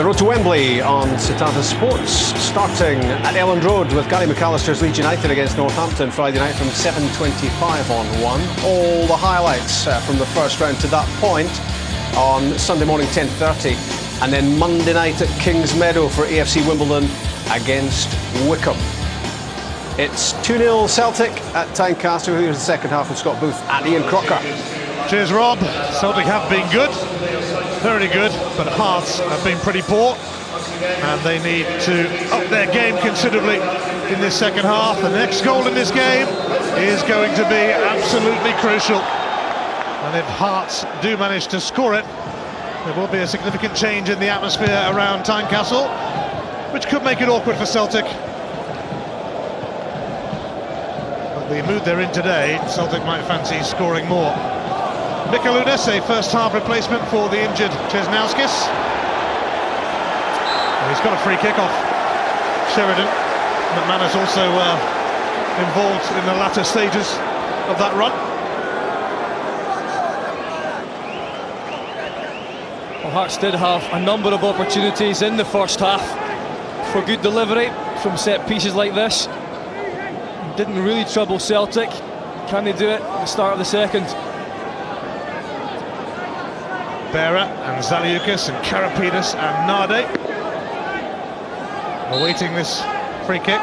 The road to Wembley on Setanta Sports, starting at Elland Road with Gary McAllister's Leeds United against Northampton Friday night from 7:25 on 1. All the highlights from the first round to that point on Sunday morning 10:30, and then Monday night at Kings Meadow for AFC Wimbledon against Wycombe. It's 2-0 Celtic at Tynecastle. Here's the second half with Scott Booth and Ian Crocker. Cheers, Rob. Celtic have been good, very good, but Hearts have been pretty poor, and they need to up their game considerably in this second half. The next goal in this game is going to be absolutely crucial, and if Hearts do manage to score it, there will be a significant change in the atmosphere around Tynecastle, which could make it awkward for Celtic. But the mood they're in today, Celtic might fancy scoring more. Mikalunas, a first-half replacement for the injured Chesnauskis. And he's got a free kick off Sheridan. McManus also involved in the latter stages of that run. Well, Hearts did have a number of opportunities in the first half for good delivery from set pieces like this. Didn't really trouble Celtic. Can they do it at the start of the second? Bera and Zaliukas and Karapidis and Nade awaiting this free kick.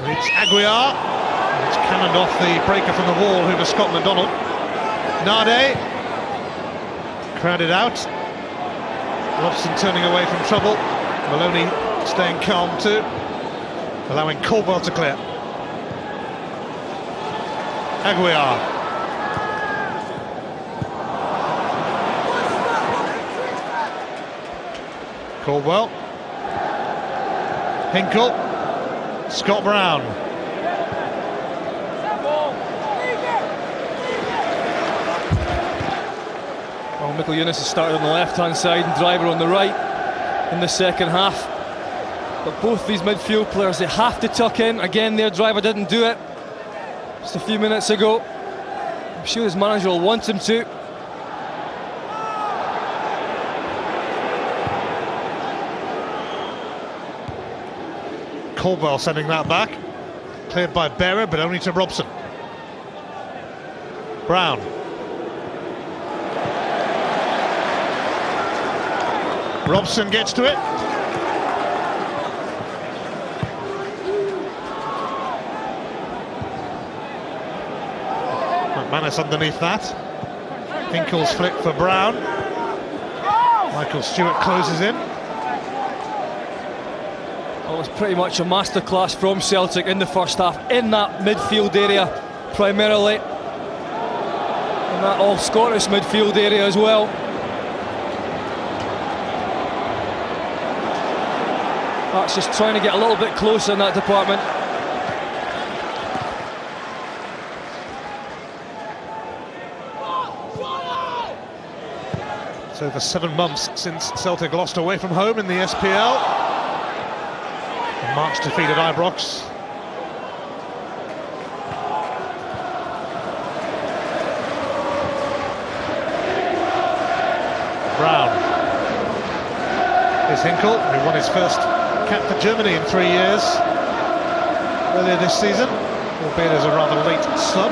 And it's Aguiar, and it's cannoned off the breaker from the wall, who was Scott McDonald. Nade crowded out. Robson turning away from trouble. Maloney staying calm too, allowing Caldwell to clear. Aguiar. Caldwell, Hinkle, Scott Brown. Well, Mikalunas has started on the left-hand side and Driver on the right in the second half. But both these midfield players, they have to tuck in. Again, their Driver didn't do it just a few minutes ago. I'm sure his manager will want him to. Caldwell sending that back, cleared by Bera, but only to Robson. Brown. Robson gets to it. McManus underneath that. Hinkle's flick for Brown. Michael Stewart closes in. Well, it was pretty much a masterclass from Celtic in the first half, in that midfield area primarily, and that all-Scottish midfield area as well. That's just trying to get a little bit closer in that department. It's over 7 months since Celtic lost away from home in the SPL. March defeated Ibrox. Brown. Here's Hinkle, who won his first cap for Germany in 3 years earlier this season, albeit as a rather late sub.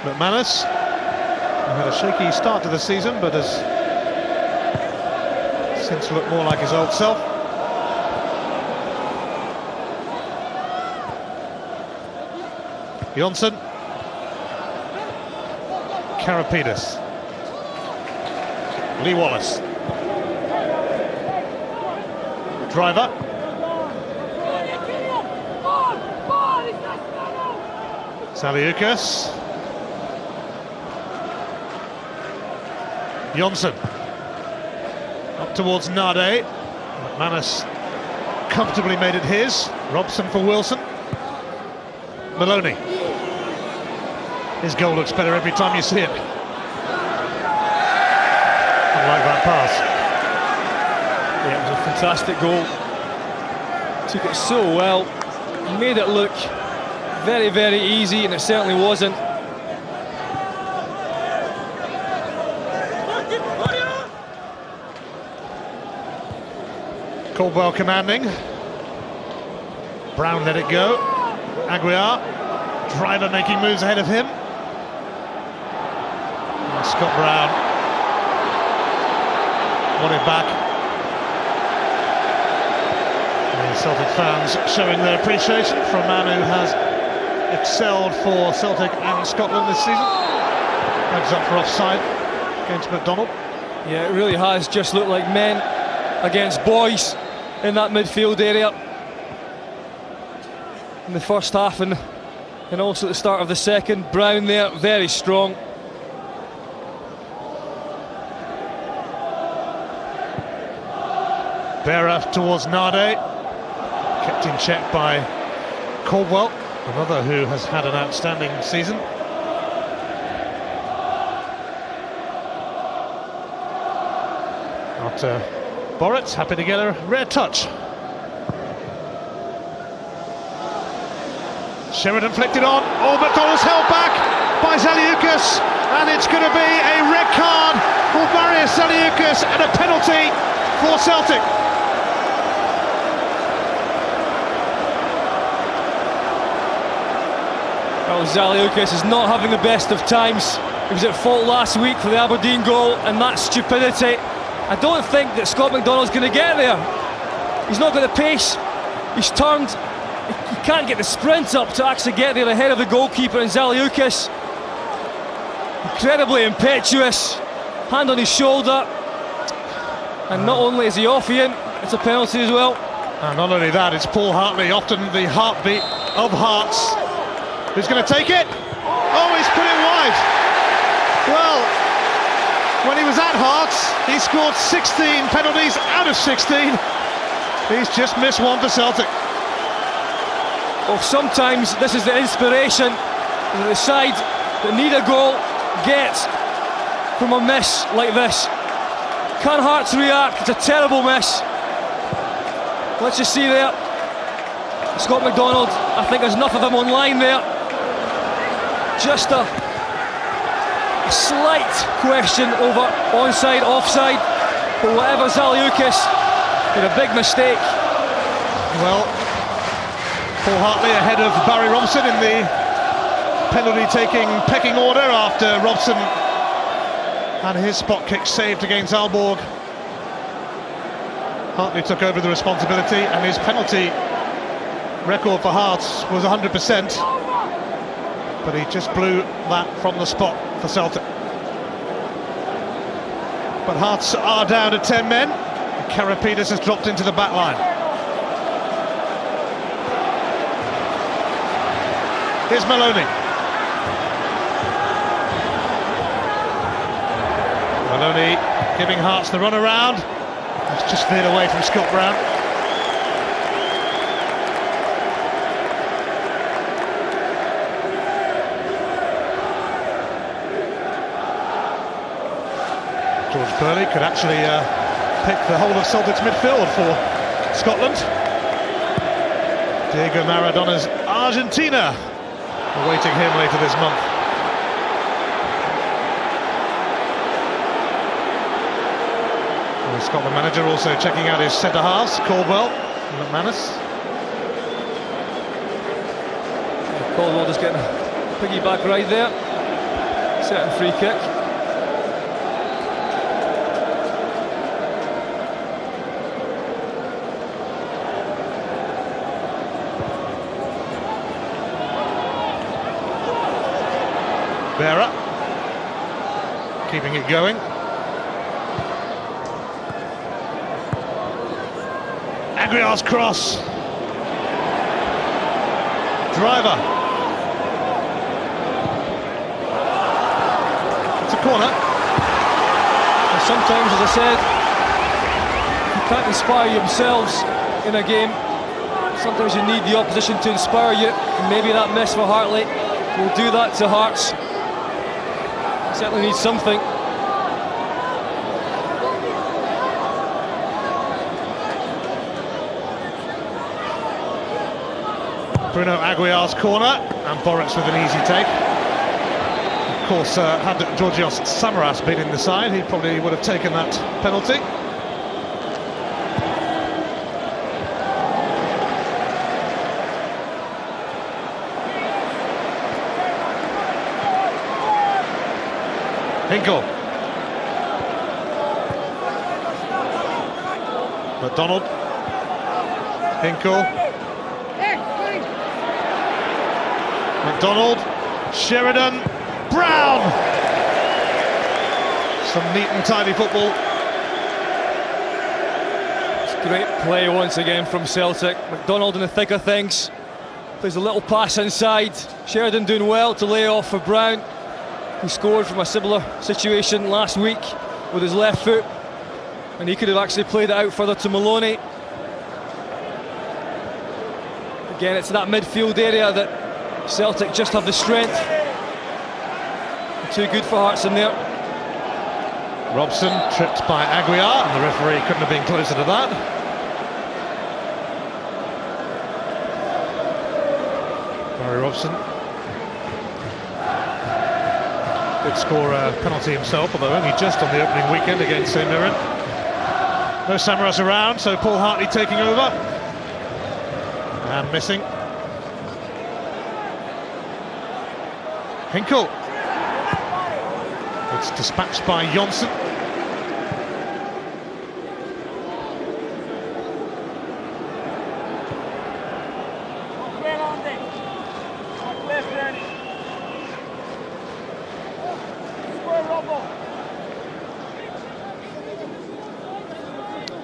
McManus, who had a shaky start to the season, but has since looked more like his old self. Johnson. Karapidis. Lee Wallace. Driver. Zaliukas. Johnson. Up towards Nade. McManus comfortably made it his. Robson for Wilson. Maloney. His goal looks better every time you see it. I like that pass. Yeah, it was a fantastic goal. Took it so well. Made it look very, very easy, and it certainly wasn't. Caldwell commanding. Brown let it go. Aguiar, driver making moves ahead of him. And Scott Brown won it back. The Celtic fans showing their appreciation for a man who has excelled for Celtic and Scotland this season. Heads up for offside against McDonald. Yeah, it really has just looked like men against boys in that midfield area in the first half and also at the start of the second. Brown there, very strong. Berra towards Nade, kept in check by Caldwell, another who has had an outstanding season. Not Boritz, happy to get a rare touch. Sheridan flicked it on. Oh, McDonald's held back by Zaliukas, and it's going to be a red card for Marius Zaliukas and a penalty for Celtic. Well, Zaliukas is not having the best of times. He was at fault last week for the Aberdeen goal, and that stupidity. I don't think that Scott McDonald's going to get there. He's not got the pace. He's turned. He can't get the sprint up to actually get there ahead of the goalkeeper, and Zaliukas, incredibly impetuous, hand on his shoulder, and not only is he off Ian, it's a penalty as well. And not only that, it's Paul Hartley, often the heartbeat of Hearts, who's going to take it. Oh, he's put it wide. Well, when he was at Hearts, he scored 16 penalties out of 16. He's just missed one for Celtic. Well, sometimes this is the inspiration that the side that need a goal gets from a miss like this. Can Hearts react? It's a terrible miss. Let's just see there. Scott McDonald, I think there's enough of him online there. Just a slight question over onside, offside, but whatever, Zaliukas did a big mistake. Well, Paul Hartley ahead of Barry Robson in the penalty-taking pecking order after Robson had his spot kick saved against Aalborg. Hartley took over the responsibility, and his penalty record for Hearts was 100%, but he just blew that from the spot for Celtic. But Hearts are down to 10 men. Karapetis has dropped into the back line. Here's Maloney. Maloney giving Hearts the run around. It's just veered away from Scott Brown. George Burley could actually pick the whole of Celtic's midfield for Scotland. Diego Maradona's Argentina awaiting him later this month. The Scotland manager also checking out his centre halves, Caldwell and McManus. Caldwell just getting a piggyback right there. Setting free kick. Berra keeping it going. Aguiar's cross. Driver. It's a corner. And sometimes, as I said, you can't inspire yourselves in a game. Sometimes you need the opposition to inspire you. And maybe that miss for Hartley will do that to Hearts. Certainly needs something. Bruno Aguiar's corner, and Boritz with an easy take. Of course, had Georgios Samaras been in the side, he probably would have taken that penalty. Hinkle. McDonald. Hinkle. McDonald. Sheridan. Brown. Some neat and tidy football. Great play once again from Celtic. McDonald in the thick of things. There's a little pass inside. Sheridan doing well to lay off for Brown, who scored from a similar situation last week with his left foot, and he could have actually played it out further to Maloney. Again, it's that midfield area that Celtic just have the strength. Too good for Hearts in there. Robson tripped by Aguiar, and the referee couldn't have been closer to that. Barry Robson did score a penalty himself, although only just on the opening weekend against St Mirren. No Samaras around, so Paul Hartley taking over. And missing. Hinkle. It's dispatched by Johnson.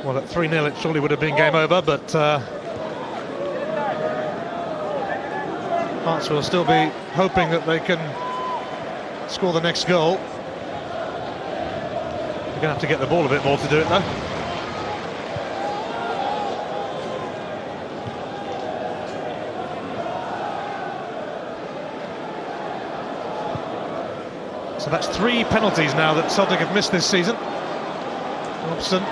Well, at 3-0 it surely would have been game over, but Hearts will still be hoping that they can score the next goal. They're going to have to get the ball a bit more to do it, though. So that's 3 penalties now that Celtic have missed this season. Robson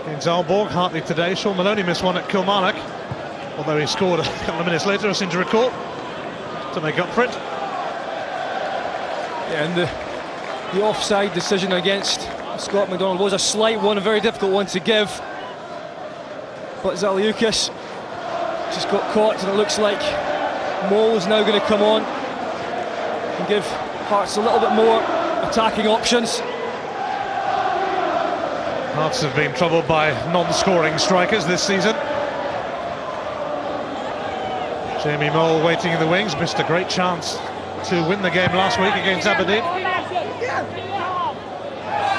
against Aalborg, Hartley today. Sean Maloney missed one at Kilmarnock, although he scored a couple of minutes later, I seem to recall, to make up for it. Yeah, and the offside decision against Scott McDonald was a slight one, a very difficult one to give. But Zaliukas just got caught, and it looks like Mole is now going to come on and give Hearts a little bit more attacking options. Hearts have been troubled by non-scoring strikers this season. Jamie Mole waiting in the wings, missed a great chance to win the game last week against Aberdeen.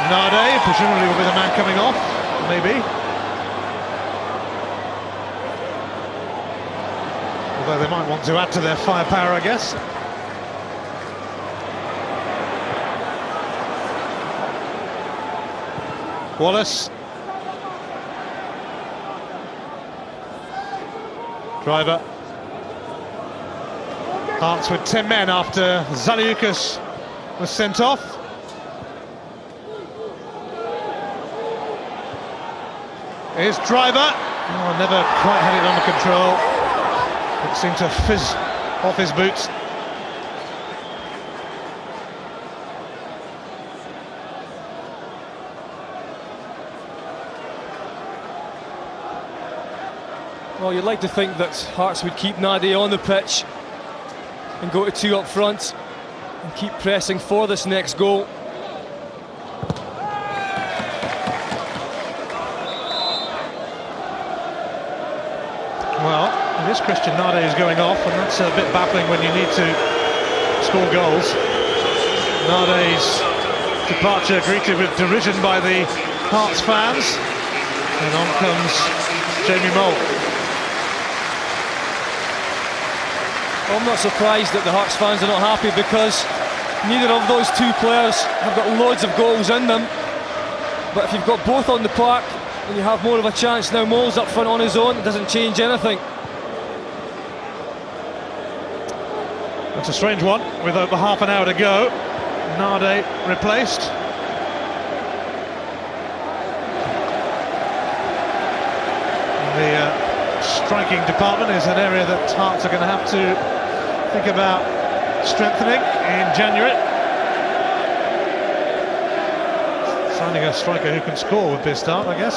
Nade, presumably will be the man coming off, maybe. Although they might want to add to their firepower, I guess. Wallace. Driver. Hearts with 10 men after Zaliukas was sent off. Here's Driver. Oh, never quite had it under control. It seemed to fizz off his boots. Well, you'd like to think that Hearts would keep Nade on the pitch and go to 2 up front and keep pressing for this next goal. Well, it is Christian Nade who's going off, and that's a bit baffling when you need to score goals. Nade's departure greeted with derision by the Hearts fans, and on comes Jamie Mole. I'm not surprised that the Hearts fans are not happy, because neither of those 2 players have got loads of goals in them. But if you've got both on the park, and you have more of a chance. Now Mole's up front on his own, it doesn't change anything. That's a strange one, with over half an hour to go. Nade replaced. The striking department is an area that Hearts are going to have to think about strengthening in January. Signing a striker who can score would be a start, I guess.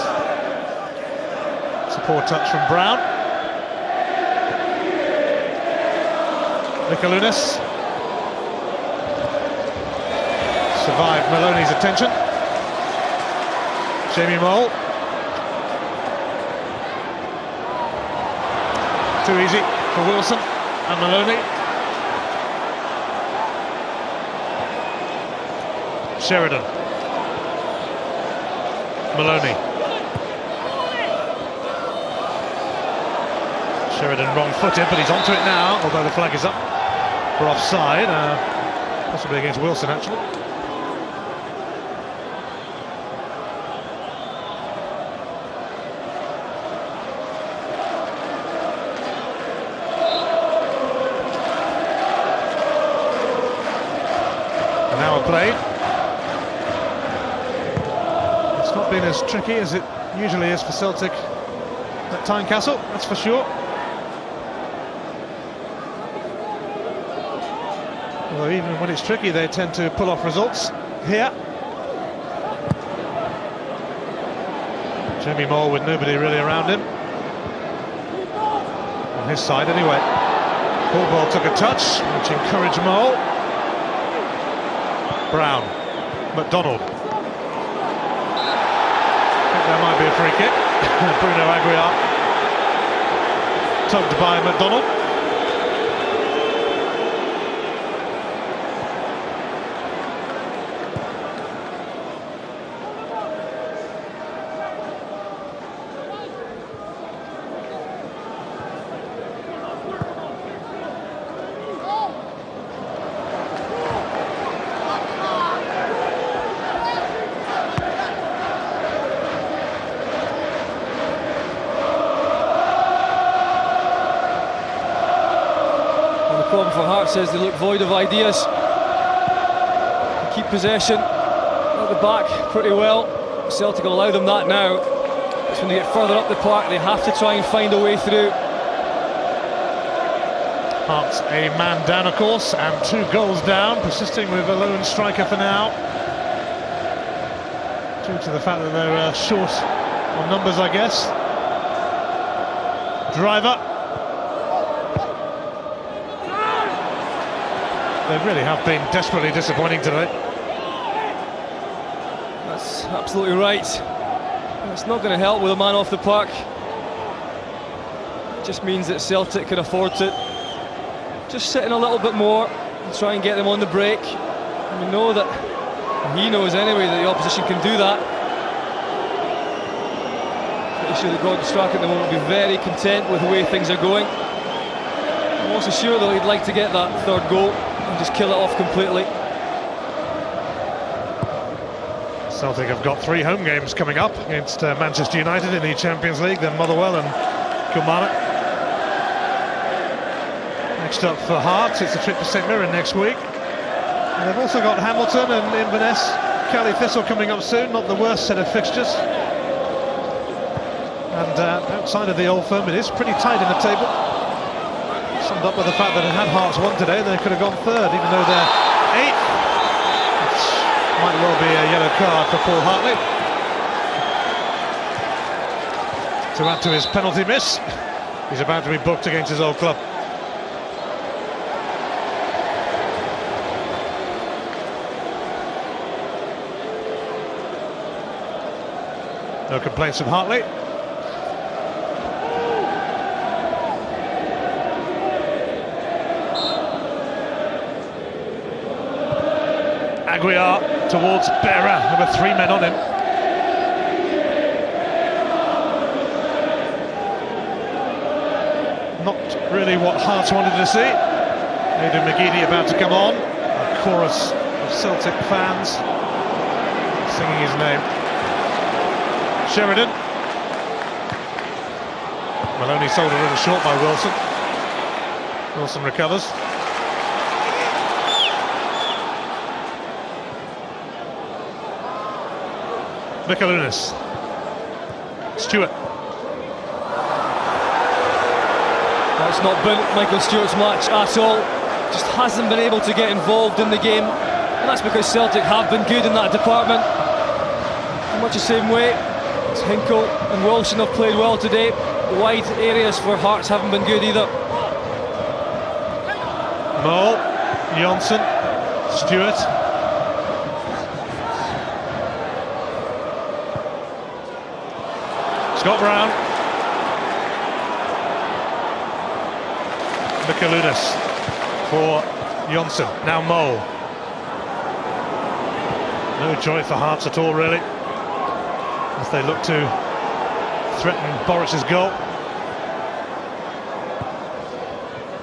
It's a poor touch from Brown. Mikalunas. survived Maloney's attention. Jamie Mole. Too easy for Wilson and Maloney. Sheridan. Maloney. Sheridan wrong-footed, but he's onto it now, although the flag is up for offside, possibly against Wilson actually. An hour played. It's not been as tricky as it usually is for Celtic at Tynecastle, that's for sure. Although even when it's tricky, they tend to pull off results here. Jamie Mole with nobody really around him. On his side anyway. Ball ball took a touch, which encouraged Mole. Brown. McDonald. I think there might be a free kick. Bruno Aguiar. Tugged by McDonald. The problem for Hearts is they look void of ideas. They keep possession at the back pretty well. Celtic will allow them that now. It's when they get further up the park they have to try and find a way through. Hearts a man down, of course, and 2 goals down, persisting with a lone striker for now. Due to the fact that they're short on numbers, I guess. Driver. They really have been desperately disappointing today. That's absolutely right. It's not going to help with a man off the park. It just means that Celtic can afford to just sit in a little bit more and try and get them on the break. And we know that, he knows anyway, that the opposition can do that. Pretty sure that Gordon Strachan at the moment will be very content with the way things are going. I'm also sure that he'd like to get that 3rd goal and just kill it off completely. Celtic have got 3 home games coming up against Manchester United in the Champions League, then Motherwell and Kilmarnock. Next up for Hearts, it's a trip to St Mirren next week. And they've also got Hamilton and Inverness, Cali Thistle coming up soon, not the worst set of fixtures. And outside of the Old Firm, it is pretty tight in the table. Summed up with the fact that had Hearts won today, they could have gone 3rd, even though they're 8th. Which might well be a yellow card for Paul Hartley. To add to his penalty miss, he's about to be booked against his old club. No complaints from Hartley. Aguiar towards Berra, there were 3 men on him. Not really what Hearts wanted to see. Aidan McGeady about to come on. A chorus of Celtic fans singing his name. Sheridan. Maloney sold a little short by Wilson. Wilson recovers. Mikalunas. Stewart. That's not been Michael Stewart's match at all. Just hasn't been able to get involved in the game. And that's because Celtic have been good in that department. In much the same way as Hinkle and Wilson have played well today. The wide areas for Hearts haven't been good either. Mole, Johnson, Stewart. Scott Brown. Mikalunas for Jonsson. Now Mole. No joy for Hearts at all, really, as they look to threaten Boric's goal.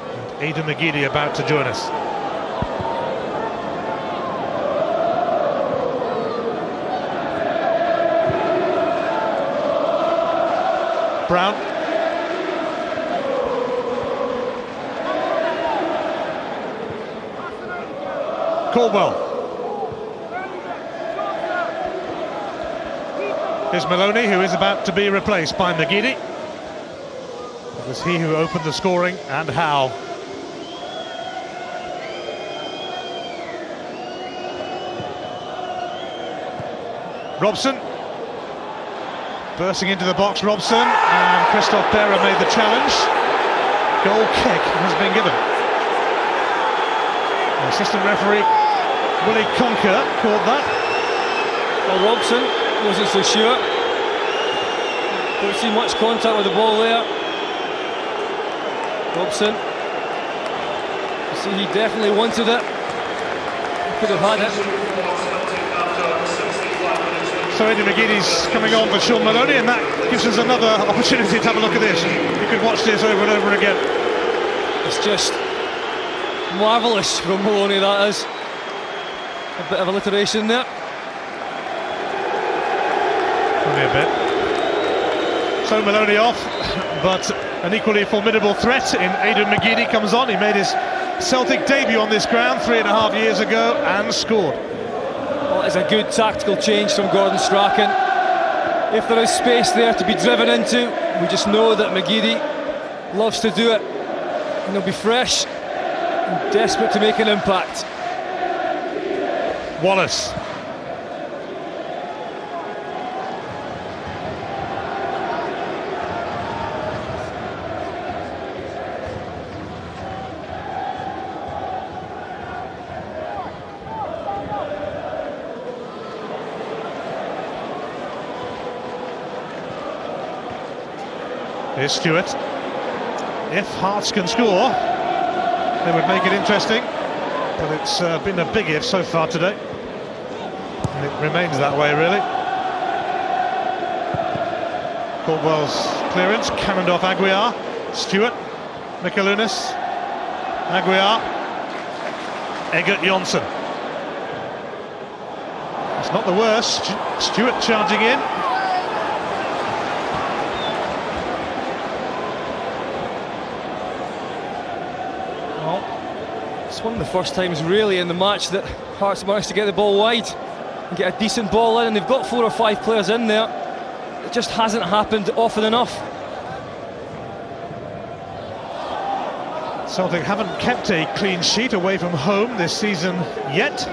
And Aidan McGeady about to join us. Brown. Caldwell. Here's Maloney, who is about to be replaced by McGeady. It was he who opened the scoring, and how. Robson. Bursting into the box, Robson, and Christophe Berra made the challenge. Goal kick has been given. The assistant referee, Willie Conker, called that. Well, Robson wasn't so sure. Don't see much contact with the ball there. Robson. You see, he definitely wanted it. He could have had it. So Aidan McGeady's coming on for Sean Maloney, and that gives us another opportunity to have a look at this. You could watch this over and over again. It's just marvellous from Maloney, that is. A bit of alliteration there. Only a bit. So Maloney off, but an equally formidable threat in Aidan McGeady comes on. He made his Celtic debut on this ground 3.5 years ago and scored. Well, it's a good tactical change from Gordon Strachan. If there is space there to be driven into, we just know that McGeady loves to do it. And he'll be fresh and desperate to make an impact. Wallace. Here's Stewart. If Hearts can score, they would make it interesting, but it's been a big if so far today, and it remains that way, really. Caldwell's clearance, cannoned off Aguiar. Stewart, Mikalunas, Aguiar, Eggert Jonsson. It's not the worst. Stewart charging in. It's one of the first times really in the match that Hearts managed to get the ball wide and get a decent ball in, and they've got 4 or 5 players in there. It just hasn't happened often enough. Celtic haven't kept a clean sheet away from home this season yet.